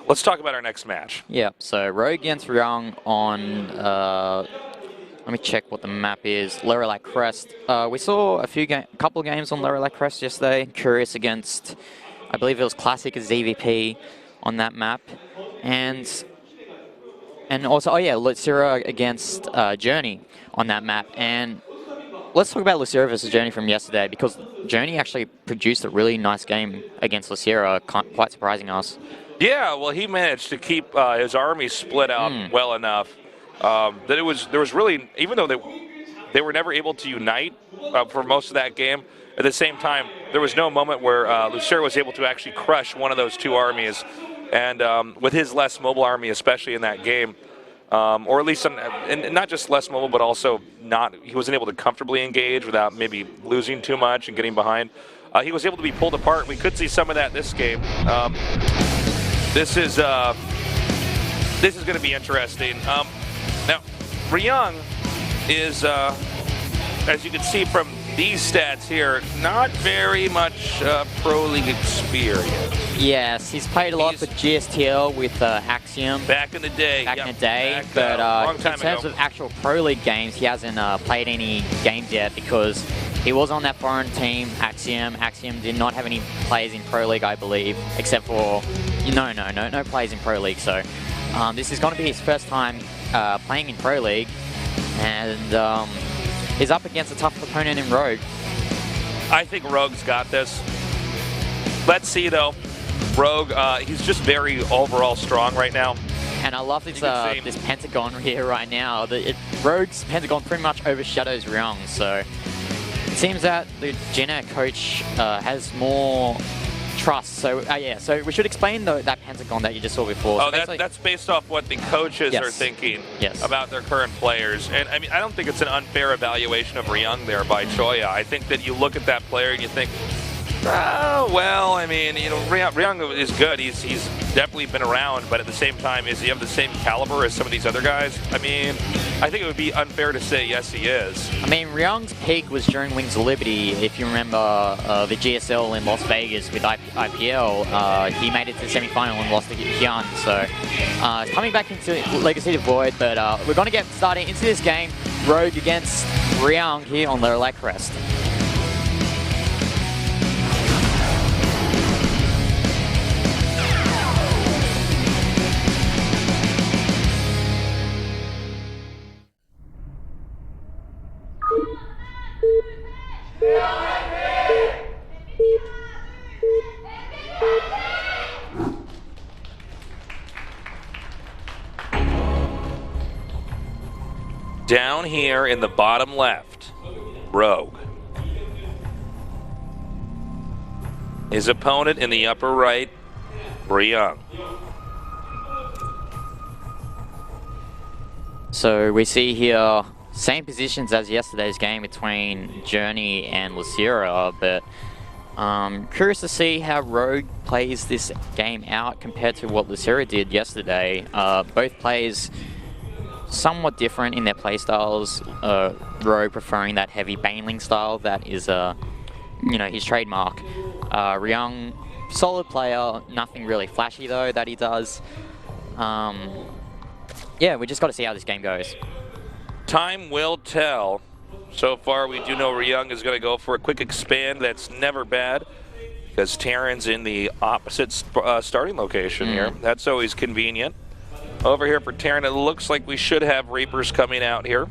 let's talk about our next match. Yeah, so Rogue against Ryung on, let me check what the map is, Lerilak Crest. We saw a couple of games on Lerilak Crest yesterday. Curious against, I believe it was Classic as ZVP on that map. And also, oh yeah, Lucero against Journey on that map. And let's talk about Lucero versus Journey from yesterday, because Journey actually produced a really nice game against Lucero, quite surprising us. Yeah, well, he managed to keep his army split out well enough that there was really, even though they were never able to unite for most of that game, at the same time, there was no moment where Lucero was able to actually crush one of those two armies. And with his less mobile army, especially in that game, or at least and not just less mobile, but also he wasn't able to comfortably engage without maybe losing too much and getting behind. He was able to be pulled apart. We could see some of that this game. This is going to be interesting. Now, Ryung is, as you can see from these stats here, not very much Pro League experience. Yes, he's played a lot for GSTL with Axiom. Back in the day. But in terms of actual Pro League games, he hasn't played any games yet because he was on that foreign team, Axiom. Axiom did not have any players in Pro League, I believe, except for, no players in Pro League. So this is going to be his first time playing in Pro League, and he's up against a tough opponent in Rogue. I think Rogue's got this. Let's see, though. Rogue, he's just very overall strong right now. And I love this this Pentagon here right now. Rogue's Pentagon pretty much overshadows Ryung, so it seems that the Jenna coach has more trust. So yeah, so we should explain that Pentagon that you just saw before. Oh, so that's based off what the coaches are thinking about their current players. And I mean, I don't think it's an unfair evaluation of Ryung there by Choya. I think that you look at that player and you think, well, I mean, Ryung is good. He's definitely been around, but at the same time, is he of the same caliber as some of these other guys? I mean, I think it would be unfair to say yes, he is. I mean, Ryung's peak was during Wings of Liberty. If you remember the GSL in Las Vegas with IPL, he made it to the semi-final and lost to Hyun. So coming back into Legacy of Void, but we're going to get started into this game. Rogue against Ryung here on Lerilak Crest. Down here in the bottom left, Rogue. His opponent in the upper right, Ryung. So we see here same positions as yesterday's game between Journey and Lucero, but curious to see how Rogue plays this game out compared to what Lucero did yesterday. Both players somewhat different in their play styles. Rogue preferring that heavy Baneling style that is, his trademark. Ryung, solid player, nothing really flashy though that he does. Yeah, we just got to see how this game goes. Time will tell. So far, we do know Ryung is going to go for a quick expand. That's never bad, because Terran's in the opposite starting location here. That's always convenient. Over here for Terran, it looks like we should have Reapers coming out here.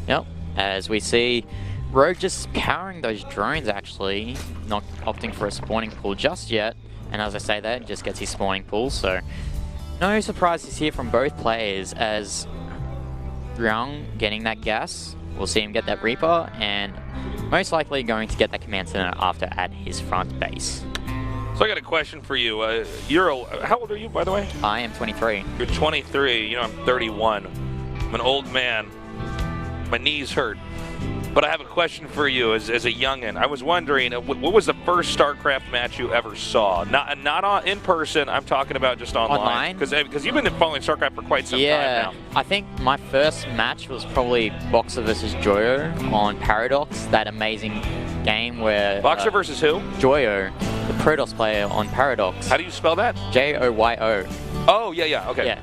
Yep, as we see Rogue just powering those drones actually, not opting for a spawning pool just yet. And as I say that, just gets his spawning pool, so no surprises here from both players, as Ryung getting that gas. We'll see him get that Reaper, and most likely going to get that Command Center after at his front base. So I got a question for you. How old are you, by the way? I am 23. You're 23. I'm 31. I'm an old man. My knees hurt. But I have a question for you as a youngin'. I was wondering, what was the first StarCraft match you ever saw? Not in person. I'm talking about just online. Because you've been following StarCraft for quite some time now. I think my first match was probably Boxer versus Joyo on Paradox. That amazing game where... Boxer versus who? Joyo. the Protoss player on Paradox. How do you spell that? Joyo. Oh, yeah, okay. Yeah.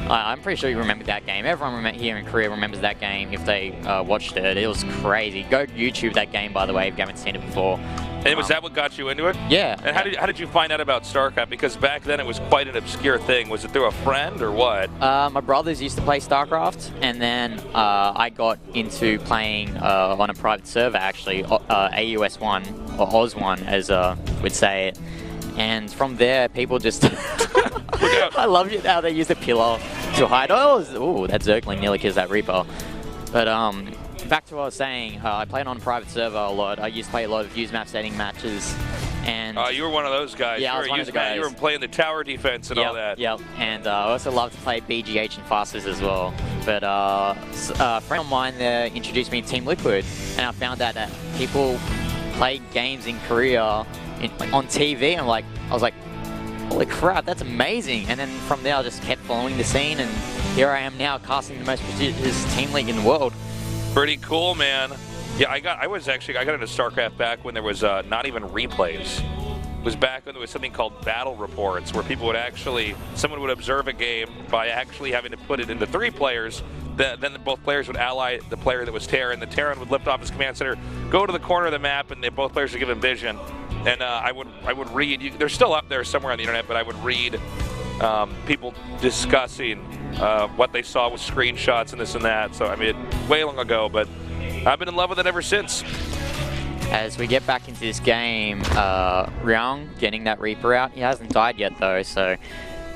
I'm pretty sure you remember that game. Everyone here in Korea remembers that game if they watched it. It was crazy. Go YouTube that game, by the way, if you haven't seen it before. And was that what got you into it? Yeah. And how did you find out about StarCraft? Because back then it was quite an obscure thing. Was it through a friend or what? My brothers used to play StarCraft, and then I got into playing on a private server, actually, AUS1, or OZ1, as would say it. And from there, people just... I love how they use the pillar to hide. Oh, that Zergling nearly kills that Reaper. But back to what I was saying, I played on a private server a lot. I used to play a lot of use map setting matches. And you were one of those guys. Yeah, I was one of the guys. You were playing the tower defense and all that. Yep, and I also love to play BGH and Fasters as well. But a friend of mine there introduced me to Team Liquid, and I found out that people play games in Korea on TV, and I was like, holy crap, that's amazing. And then from there, I just kept following the scene, and here I am now casting the most prestigious team league in the world. Pretty cool, man. Yeah, I got into StarCraft back when there was not even replays. It was back when there was something called battle reports, where people would someone would observe a game by actually having to put it into 3 players. Then both players would ally the player that was Terran. The Terran would lift off his command center, go to the corner of the map, and both players would give him vision. And I would read. They're still up there somewhere on the internet, but I would read people discussing what they saw with screenshots and this and that. So I mean, way long ago, but I've been in love with it ever since. As we get back into this game, Ryung getting that Reaper out. He hasn't died yet though, so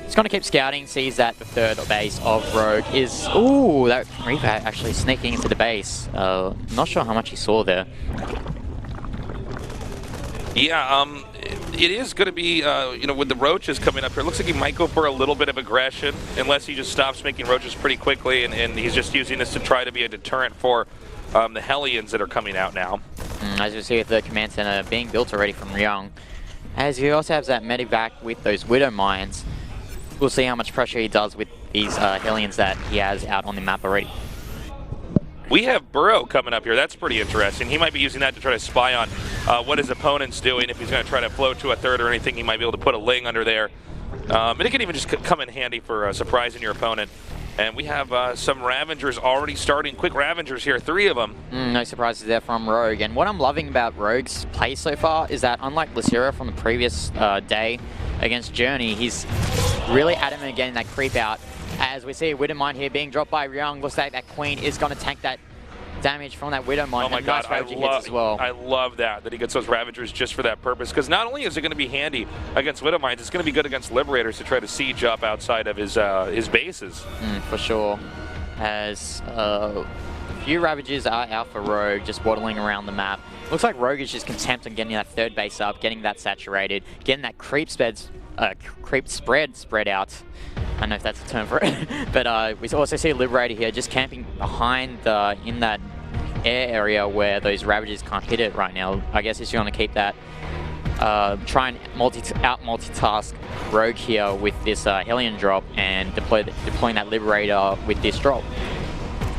he's going to keep scouting. Sees that the 3rd base of Rogue is... Ooh, that Reaper actually sneaking into the base. Not sure how much he saw there. Yeah, it is going to be, with the roaches coming up here, it looks like he might go for a little bit of aggression, unless he just stops making roaches pretty quickly, and he's just using this to try to be a deterrent for the Hellions that are coming out now. As you see with the command center being built already from Ryung. As he also has that medevac with those Widow Mines, we'll see how much pressure he does with these Hellions that he has out on the map already. We have Burrow coming up here. That's pretty interesting. He might be using that to try to spy on what his opponent's doing. If he's going to try to float to a 3rd or anything, he might be able to put a Ling under there. And it can even just come in handy for surprising your opponent. And we have some Ravengers already starting. Quick Ravengers here, 3 of them. No surprises there from Rogue. And what I'm loving about Rogue's play so far is that, unlike Lacera from the previous day against Journey, he's really adamant getting that creep out. As we see Widowmine here being dropped by Ryung, looks like that Queen is going to tank that damage from that Widowmine. Oh my god, nice I love that he gets those Ravagers just for that purpose, because not only is it going to be handy against Widowmines, it's going to be good against Liberators to try to siege up outside of his bases. For sure. As a few Ravagers are out for Rogue, just waddling around the map. Looks like Rogue is just content on getting that 3rd base up, getting that saturated, getting that creep spread out. I don't know if that's a term for it, but we also see Liberator here just camping behind in that air area where those Ravagers can't hit it right now. I guess he's going to keep that, try and multitask Rogue here with this Hellion drop and deploying that Liberator with this drop.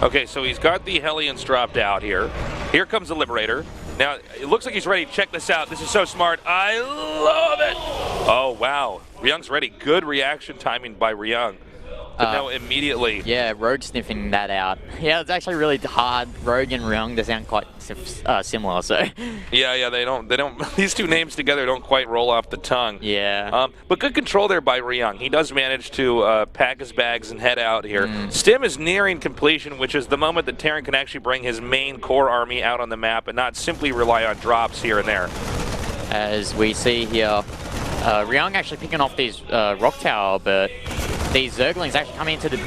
Okay, so he's got the Hellions dropped out here. Here comes the Liberator. Now, it looks like he's ready. Check this out. This is so smart. I love it. Oh, wow. Ryung's ready. Good reaction timing by Ryung. But no, immediately. Yeah, Rogue sniffing that out. Yeah, it's actually really hard. Rogue and Ryung, they sound quite similar, so. Yeah, they don't, these 2 names together don't quite roll off the tongue. Yeah. But good control there by Ryung. He does manage to pack his bags and head out here. Stim is nearing completion, which is the moment that Terran can actually bring his main core army out on the map and not simply rely on drops here and there. As we see here, Ryung actually picking off these rock tower, but these Zerglings actually coming into the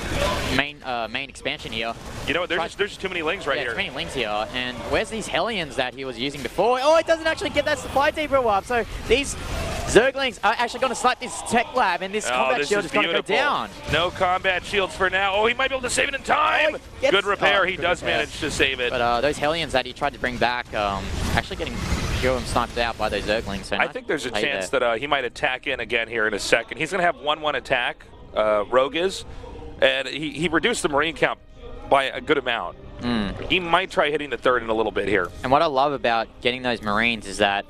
main expansion here. You know what? There's just too many Lings right here. Too many Lings here. And where's these Hellions that he was using before? Oh, it doesn't actually get that supply depot up. So these Zerglings are actually going to snipe this tech lab, and this combat shield is going to go down. No combat shields for now. Oh, he might be able to save it in time. Good repair. He does manage to save it. But those Hellions that he tried to bring back, actually getting sniped out by those Zerglings. So I think there's a chance that he might attack in again here in a second. He's going to have 1-1 attack. Rogue is, and he reduced the Marine count by a good amount. He might try hitting the 3rd in a little bit here. And what I love about getting those Marines is that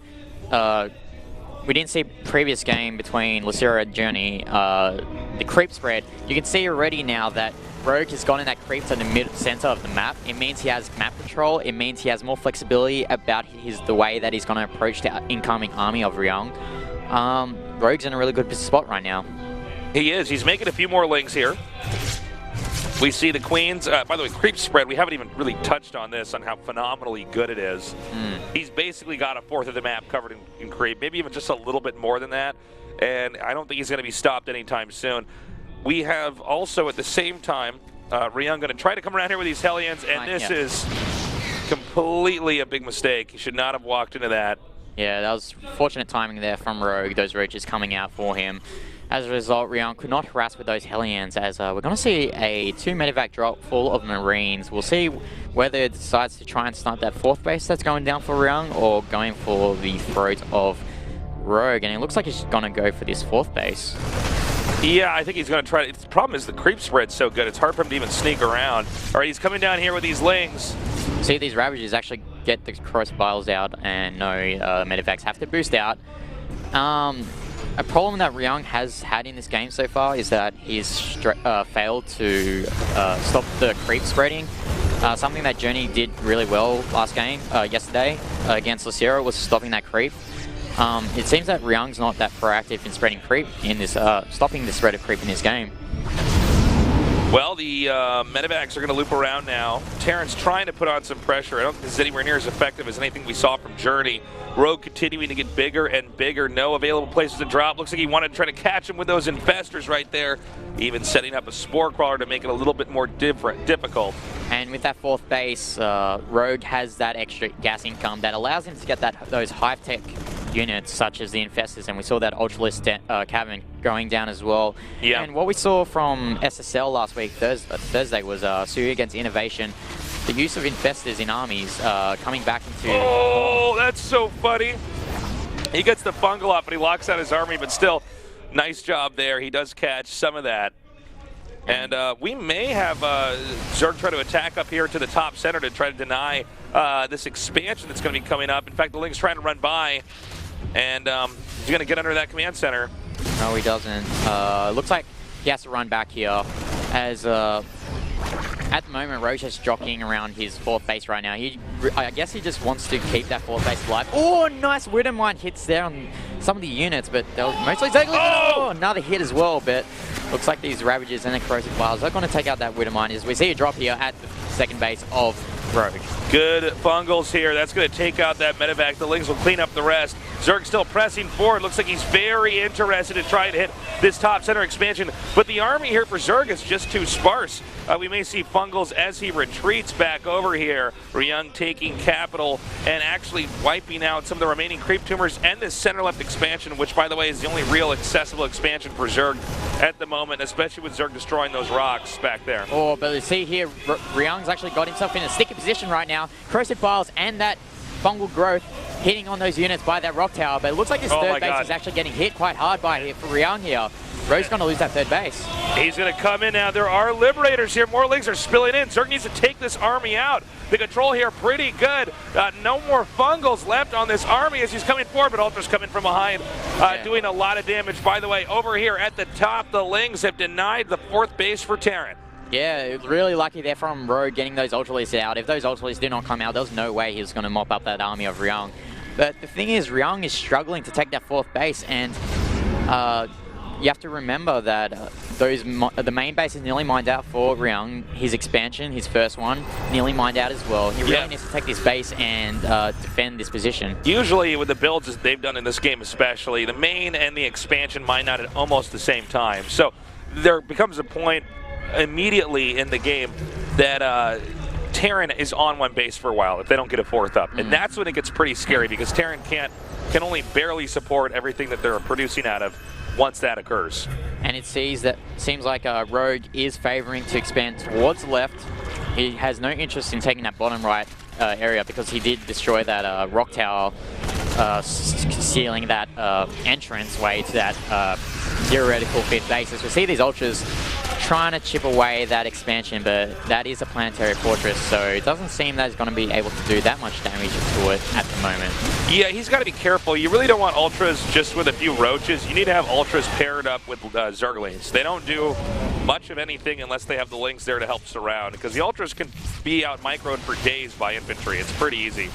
we didn't see previous game between Lucera and Journey, the creep spread, you can see already now that Rogue has gone in that creep to the mid-center of the map. It means he has map control. It means he has more flexibility about the way that he's going to approach the incoming army of Ryung. Rogue's in a really good spot right now. He is. He's making a few more lings here. We see the Queens. By the way, creep spread, we haven't even really touched on this, on how phenomenally good it is. He's basically got a fourth of the map covered in creep, maybe even just a little bit more than that. And I don't think he's going to be stopped anytime soon. We have also, at the same time, Ryung going to try to come around here with these Hellions, and this is completely a big mistake. He should not have walked into that. Yeah, that was fortunate timing there from Rogue, those roaches coming out for him. As a result, Ryung could not harass with those Hellions, as we're going to see a 2 medevac drop full of Marines. We'll see whether it decides to try and snipe that 4th base that's going down for Ryung, or going for the throat of Rogue, and it looks like he's going to go for this 4th base. Yeah, I think he's going to try. The problem is the creep spread's so good, it's hard for him to even sneak around. All right, he's coming down here with these lings. See, these Ravagers actually get the crossbows out, and no medevacs have to boost out. A problem that Ryung has had in this game so far is that he's failed to stop the creep spreading. Something that Journey did really well last game, yesterday, against Lucera, was stopping that creep. It seems that Ryung's not that proactive in spreading creep in this, stopping the spread of creep in this game. Well, the medevacs are going to loop around now. Terran's trying to put on some pressure. I don't think this is anywhere near as effective as anything we saw from Journey. Rogue continuing to get bigger and bigger. No available places to drop. Looks like he wanted to try to catch him with those infestors right there. Even setting up a spore crawler to make it a little bit more difficult. And with that 4th base, Rogue has that extra gas income that allows him to get those high-tech units such as the infestors, and we saw that Ultralist cavern going down as well. Yeah. And what we saw from SSL last week, Thursday, was Sui against Innovation. The use of infestors in armies coming back into... Oh, that's so funny. He gets the fungal up, but he locks out his army, but still, nice job there. He does catch some of that. And we may have Zerg try to attack up here to the top center to try to deny this expansion that's going to be coming up. In fact, the Link's trying to run by, and he's going to get under that command center. No, he doesn't. Looks like he has to run back here, as at the moment, Roche is jockeying around his 4th base right now. I guess he just wants to keep that 4th base alive. Oh, nice Widowmine hits there on some of the units, but they'll mostly take another hit as well, but looks like these Ravagers and the Corrosive Files are going to take out that Widowmine, as we see a drop here at the 2nd base of Rogue. Good fungals here. That's going to take out that medevac. The Lings will clean up the rest. Zerg still pressing forward. Looks like he's very interested in trying to hit this top center expansion, but the army here for Zerg is just too sparse. We may see fungals as he retreats back over here. Ryung taking capital and actually wiping out some of the remaining creep tumors and this center left expansion, which, by the way, is the only real accessible expansion for Zerg at the moment, especially with Zerg destroying those rocks back there. Oh, but you see here, Ryung's actually got himself in a sticky position right now. Corrosive Files and that fungal growth hitting on those units by that rock tower, but it looks like this 3rd base is actually getting hit quite hard by for Ryung here. Rogue's going to lose that 3rd base. He's going to come in now. There are Liberators here. More Lings are spilling in. Zerg needs to take this army out. The control here pretty good. No more fungals left on this army as he's coming forward, but Ultra's coming from behind, doing a lot of damage. By the way, over here at the top, the Lings have denied the 4th base for Terran. Yeah, really lucky there from Rogue getting those Ultralists out. If those Ultralists did not come out, there was no way he was going to mop up that army of Ryung. But the thing is, Ryung is struggling to take that 4th base, and you have to remember that the main base is nearly mined out for Ryung. His expansion, his first one, nearly mined out as well. He really needs to take this base and defend this position. Usually with the builds they've done in this game especially, the main and the expansion mine out at almost the same time. So there becomes a point immediately in the game that Terran is on one base for a while if they don't get a 4th up. And that's when it gets pretty scary, because Terran can only barely support everything that they're producing out of once that occurs. And it seems like Rogue is favoring to expand towards the left. He has no interest in taking that bottom right area, because he did destroy that rock tower, sealing that entrance way to that theoretical 5th base. As we see these Ultras trying to chip away that expansion, but that is a planetary fortress, so it doesn't seem that he's going to be able to do that much damage to it at the moment. Yeah, he's got to be careful. You really don't want Ultras just with a few roaches. You need to have Ultras paired up with Zerglings. They don't do much of anything unless they have the Lings there to help surround, because the Ultras can be out microed for days by infantry. It's pretty easy.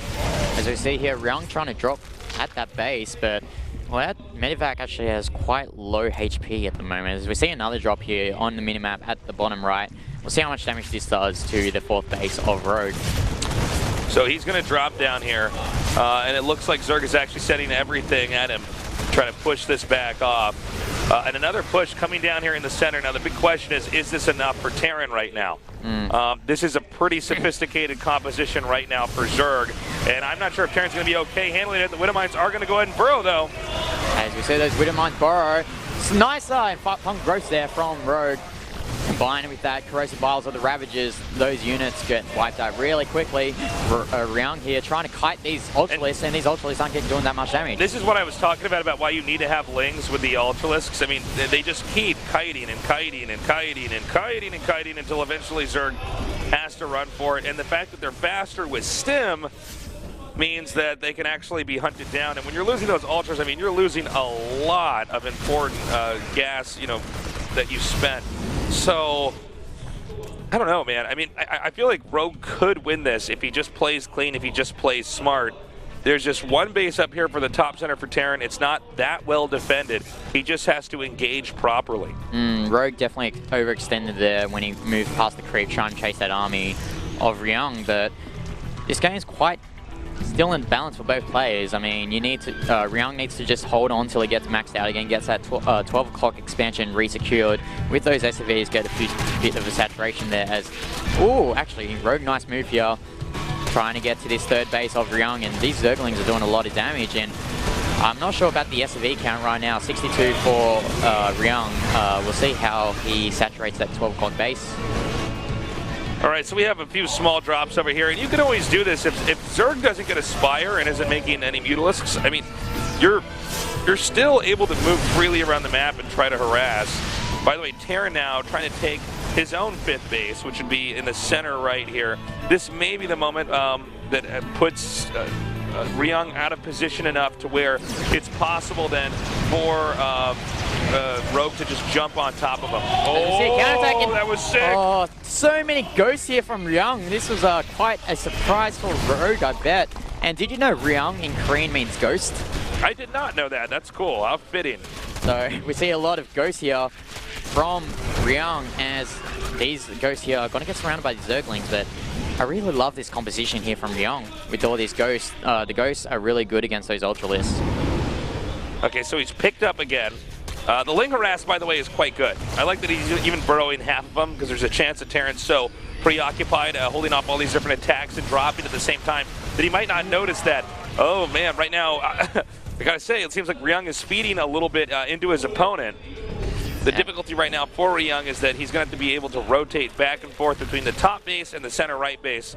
As we see here, Ryung trying to drop at that base, but well, that Medivac actually has quite low HP at the moment. As we see another drop here on the minimap at the bottom right, we'll see how much damage this does to the 4th base of Rogue. So he's going to drop down here, and it looks like Zerg is actually setting everything at him, trying to push this back off. And another push coming down here in the center. Now the big question is this enough for Terran right now? This is a pretty sophisticated composition right now for Zerg, and I'm not sure if Terran's going to be okay handling it. The Widowmines are going to go ahead and burrow, though. As we see those Widowmines burrow, it's nice punk growth there from Rogue. Combined with that corrosive biles of the Ravagers, those units get wiped out really quickly. Ryung here trying to kite these Ultralisks, and these Ultralisks aren't getting doing that much damage. This is what I was talking about why you need to have Lings with the Ultralisks. I mean, they just keep kiting and kiting and kiting and kiting and kiting until eventually Zerg has to run for it. And the fact that they're faster with Stim means that they can actually be hunted down. And when you're losing those Ultras, I mean, you're losing a lot of important gas, you know, that you spent. So, I don't know, man. I mean, I feel like Rogue could win this if he just plays clean, if he just plays smart. There's just one base up here for the top center for Terran. It's not that well defended. He just has to engage properly. Rogue definitely overextended there when he moved past the creep trying to chase that army of Ryung, but this game is quite still in balance for both players. I mean, you need to Ryung needs to just hold on till he gets maxed out again, gets that 12 o'clock expansion resecured. With those SCVs, get a bit of a saturation there as... Ooh, actually, Rogue, nice move here. Trying to get to this 3rd base of Ryung, and these Zerglings are doing a lot of damage, and I'm not sure about the SCV count right now. 62 for Ryung. We'll see how he saturates that 12 o'clock base. All right, so we have a few small drops over here, and you can always do this if Zerg doesn't get a Spire and isn't making any Mutalisks. I mean, you're still able to move freely around the map and try to harass. By the way, Terran now trying to take his own 5th base, which would be in the center right here. This may be the moment that puts Ryung out of position enough to where it's possible then for Rogue to just jump on top of him. Oh, that was sick. Oh, so many ghosts here from Ryung. This was quite a surprise for Rogue, I bet. And did you know Ryung in Korean means ghost? I did not know that. That's cool. How fitting. So we see a lot of ghosts here from Ryung, as these ghosts here are going to get surrounded by the Zerglings, but I really love this composition here from Ryung with all these ghosts. The ghosts are really good against those Ultralisks. Okay, so he's picked up again. The Ling harass, by the way, is quite good. I like that he's even burrowing half of them, because there's a chance that Terran's so preoccupied holding off all these different attacks and dropping at the same time that he might not notice that. Oh man, right now, I gotta say, it seems like Ryung is feeding a little bit into his opponent. The difficulty right now for Ryung is that he's going to have to be able to rotate back and forth between the top base and the center right base.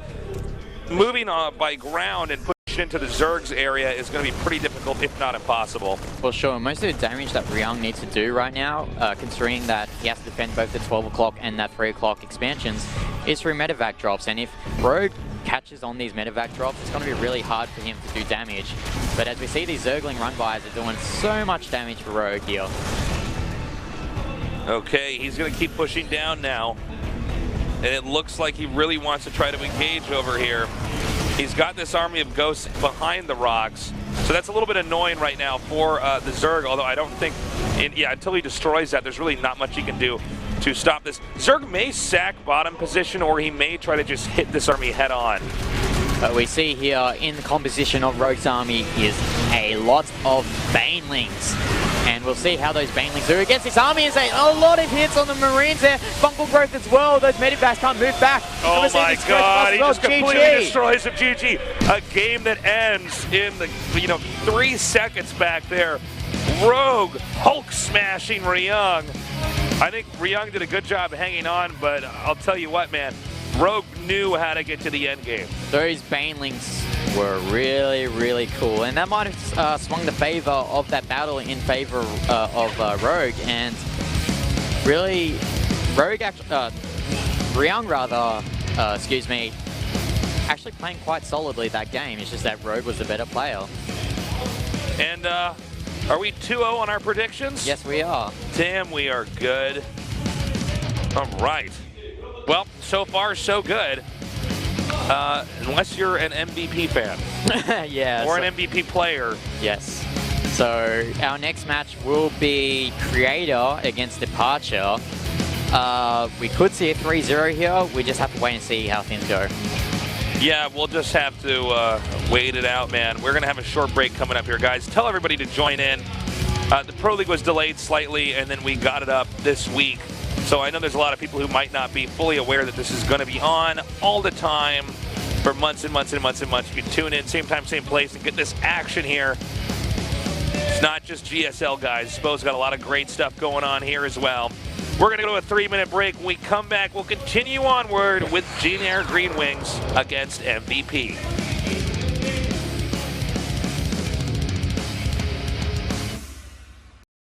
Moving by ground and pushing into the Zerg's area is going to be pretty difficult, if not impossible. For sure. Most of the damage that Ryung needs to do right now, considering that he has to defend both the 12 o'clock and that 3 o'clock expansions, is through medevac drops. And if Rogue catches on these medevac drops, it's going to be really hard for him to do damage. But as we see, these Zergling run-bys are doing so much damage for Rogue here. Okay, he's going to keep pushing down now. And it looks like he really wants to try to engage over here. He's got this army of ghosts behind the rocks. So that's a little bit annoying right now for the Zerg, although I don't think, until he destroys that, there's really not much he can do to stop this. Zerg may sack bottom position, or he may try to just hit this army head on. We see here in the composition of Rogue's army is a lot of Banelings. And we'll see how those Banelings do against this army. Is a lot of hits on the Marines there. Fungal growth as well. Those medevacs can't move back. Oh my God, he just completely destroys him. GG. A game that ends in the 3 seconds back there. Rogue Hulk smashing Ryung. I think Ryung did a good job hanging on, but I'll tell you what, man. Rogue knew how to get to the end game. Those Banelings were really, really cool, and that might have swung the favor of that battle in favor of Rogue, and really Rogue actually, Ryung rather, excuse me, actually playing quite solidly that game. It's just that Rogue was the better player. And are we 2-0 on our predictions? Yes, we are. Damn, we are good. All right. Well, so far, so good. Unless you're an MVP fan. Yeah. Or an MVP player. Yes. So our next match will be Creator against Departure. We could see a 3-0 here. We just have to wait and see how things go. Yeah, we'll just have to wait it out, man. We're going to have a short break coming up here, guys. Tell everybody to join in. The Pro League was delayed slightly, and then we got it up this week. So I know there's a lot of people who might not be fully aware that this is going to be on all the time for months and months and months and months. You can tune in, same time, same place, and get this action here. It's not just GSL, guys. SPO's got a lot of great stuff going on here as well. We're going to go to a 3-minute break. When we come back, we'll continue onward with Junior Green Wings against MVP.